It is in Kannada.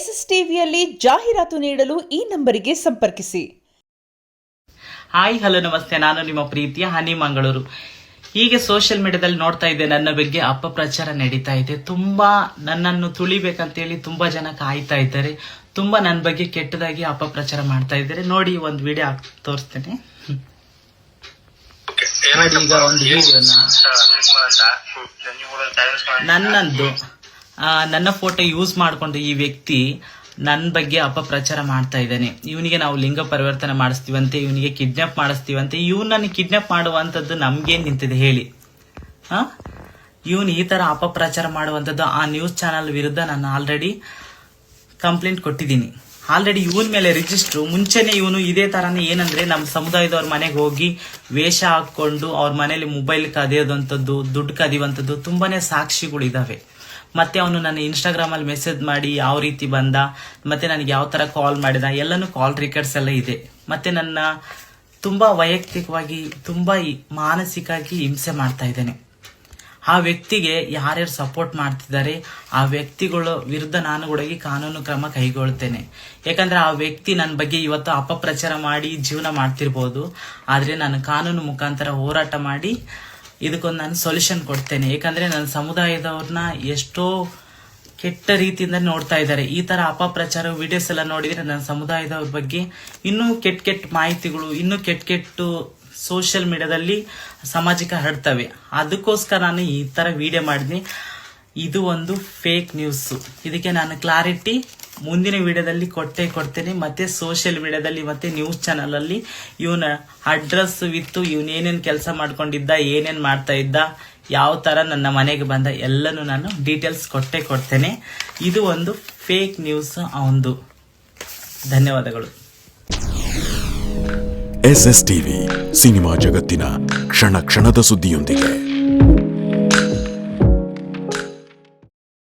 SSTVಯಲ್ಲಿ ಜಾಹೀರಾತು ನೀಡಲು ಈ ನಂಬರಿಗೆ ಸಂಪರ್ಕಿಸಿ. ಹಾಯ್ ಹಲೋ ನಮಸ್ತೆ, ನಾನು ನಿಮ್ಮ ಪ್ರೀತಿಯ ಹನಿ ಮಂಗಳೂರು. ಹೀಗೆ ಸೋಷಿಯಲ್ ಮೀಡಿಯಾದಲ್ಲಿ ನೋಡ್ತಾ ಇದ್ದೆ, ನನ್ನ ಬಗ್ಗೆ ಅಪಪ್ರಚಾರ ನಡೀತಾ ಇದೆ. ತುಂಬಾ ನನ್ನನ್ನು ತುಳಿಬೇಕಂತೇಳಿ ತುಂಬಾ ಜನ ಕಾಯ್ತಾ ಇದ್ದಾರೆ. ತುಂಬಾ ನನ್ನ ಬಗ್ಗೆ ಕೆಟ್ಟದಾಗಿ ಅಪಪ್ರಚಾರ ಮಾಡ್ತಾ ಇದ್ದಾರೆ. ನೋಡಿ, ಒಂದು ವಿಡಿಯೋ ತೋರಿಸ್ತೇನೆ. ಈಗ ಒಂದು ವಿಡಿಯೋನ ನನ್ನ ಫೋಟೋ ಯೂಸ್ ಮಾಡ್ಕೊಂಡು ಈ ವ್ಯಕ್ತಿ ನನ್ನ ಬಗ್ಗೆ ಅಪಪ್ರಚಾರ ಮಾಡ್ತಾ ಇದ್ದಾನೆ. ಇವನಿಗೆ ನಾವು ಲಿಂಗ ಪರಿವರ್ತನೆ ಮಾಡಿಸ್ತೀವಂತೆ, ಇವನಿಗೆ ಕಿಡ್ನಾಪ್ ಮಾಡಿಸ್ತೀವಂತೆ. ಇವನನ್ನು ಕಿಡ್ನಾಪ್ ಮಾಡುವಂಥದ್ದು ನಮ್ಗೇನ್ ನಿಂತಿದೆ ಹೇಳಿ? ಇವನು ಈ ತರ ಅಪಪ್ರಚಾರ ಮಾಡುವಂಥದ್ದು ಆ ನ್ಯೂಸ್ ಚಾನಲ್ ವಿರುದ್ಧ ನಾನು ಆಲ್ರೆಡಿ ಕಂಪ್ಲೇಂಟ್ ಕೊಟ್ಟಿದ್ದೀನಿ. ಆಲ್ರೆಡಿ ಇವನ ಮೇಲೆ ರಿಜಿಸ್ಟ್ರು. ಮುಂಚೆನೆ ಇವನು ಇದೇ ತರನೇ ಏನಂದ್ರೆ ನಮ್ಮ ಸಮುದಾಯದವ್ರ ಮನೆಗೆ ಹೋಗಿ ವೇಷ ಹಾಕೊಂಡು ಅವ್ರ ಮನೇಲಿ ಮೊಬೈಲ್ ಕದಿಯೋದಂಥದ್ದು, ದುಡ್ಡು ಕದಿಯುವಂಥದ್ದು ತುಂಬಾನೇ ಸಾಕ್ಷಿಗಳು ಇದಾವೆ. ಮತ್ತೆ ಅವನು ನನ್ನ ಇನ್ಸ್ಟಾಗ್ರಾಮ್ ಅಲ್ಲಿ ಮೆಸೇಜ್ ಮಾಡಿ ಯಾವ ರೀತಿ ಬಂದ, ಮತ್ತೆ ನನಗೆ ಯಾವ ತರ ಕಾಲ್ ಮಾಡಿದ, ಎಲ್ಲಾನು ಕಾಲ್ ರೆಕಾರ್ಡ್ಸ್ ಎಲ್ಲ ಇದೆ. ಮತ್ತೆ ನನ್ನ ತುಂಬಾ ವೈಯಕ್ತಿಕವಾಗಿ ತುಂಬಾ ಮಾನಸಿಕವಾಗಿ ಹಿಂಸೆ ಮಾಡ್ತಾ ಇದ್ದೇನೆ. ಆ ವ್ಯಕ್ತಿಗೆ ಯಾರ್ಯಾರು ಸಪೋರ್ಟ್ ಮಾಡ್ತಿದ್ದಾರೆ ಆ ವ್ಯಕ್ತಿಗಳ ವಿರುದ್ಧ ನಾನು ಕೂಡ ಕಾನೂನು ಕ್ರಮ ಕೈಗೊಳ್ತೇನೆ. ಯಾಕಂದ್ರೆ ಆ ವ್ಯಕ್ತಿ ನನ್ನ ಬಗ್ಗೆ ಇವತ್ತು ಅಪಪ್ರಚಾರ ಮಾಡಿ ಜೀವನ ಮಾಡ್ತಿರ್ಬೋದು, ಆದ್ರೆ ನಾನು ಕಾನೂನು ಮುಖಾಂತರ ಹೋರಾಟ ಮಾಡಿ ಇದಕ್ಕೊಂದು ನಾನು ಸೊಲ್ಯೂಷನ್ ಕೊಡ್ತೇನೆ. ಯಾಕಂದ್ರೆ ನನ್ನ ಸಮುದಾಯದವ್ರನ್ನ ಎಷ್ಟೋ ಕೆಟ್ಟ ರೀತಿಯಿಂದ ನೋಡ್ತಾ ಇದ್ದಾರೆ. ಈ ತರ ಅಪಪ್ರಚಾರ ವಿಡಿಯೋಸ್ ಎಲ್ಲ ನೋಡಿದ್ರೆ ನನ್ನ ಸಮುದಾಯದವ್ರ ಬಗ್ಗೆ ಇನ್ನೂ ಕೆಟ್ಟ ಮಾಹಿತಿಗಳು, ಇನ್ನೂ ಕೆಟ್ಟ ಸೋಷಿಯಲ್ ಮೀಡಿಯಾದಲ್ಲಿ ಸಮಾಜಕ್ಕೆ ಹರಡ್ತವೆ. ಅದಕ್ಕೋಸ್ಕರ ನಾನು ಈ ತರ ವಿಡಿಯೋ ಮಾಡಿದ್ನಿ. ಇದು ಒಂದು ಫೇಕ್ ನ್ಯೂಸ್. ಇದಕ್ಕೆ ನಾನು ಕ್ಲಾರಿಟಿ ಮುಂದಿನ ವಿಡಿಯೋದಲ್ಲಿ ಕೊಡ್ತೇನೆ. ಮತ್ತೆ ಸೋಷಿಯಲ್ ಮೀಡಿಯಾದಲ್ಲಿ ಮತ್ತೆ ನ್ಯೂಸ್ ಚಾನಲ್ ಅಲ್ಲಿ ಇವನ ಅಡ್ರೆಸ್ ವಿತ್ತು ಇವನ್ ಏನೇನ್ ಕೆಲಸ ಮಾಡ್ಕೊಂಡಿದ್ದ, ಏನೇನ್ ಮಾಡ್ತಾ ಇದ್ದ, ಯಾವ ತರ ನನ್ನ ಮನೆಗೆ ಬಂದ ಎಲ್ಲನೂ ನಾನು ಡೀಟೇಲ್ಸ್ ಕೊಡ್ತೇನೆ. ಇದು ಒಂದು ಫೇಕ್ ನ್ಯೂಸ್ ಅವಂದು. ಧನ್ಯವಾದಗಳು. SSTV ಸಿನಿಮಾ ಜಗತ್ತಿನ ಕ್ಷಣ ಕ್ಷಣದ ಸುದ್ದಿಯೊಂದಿಗೆ.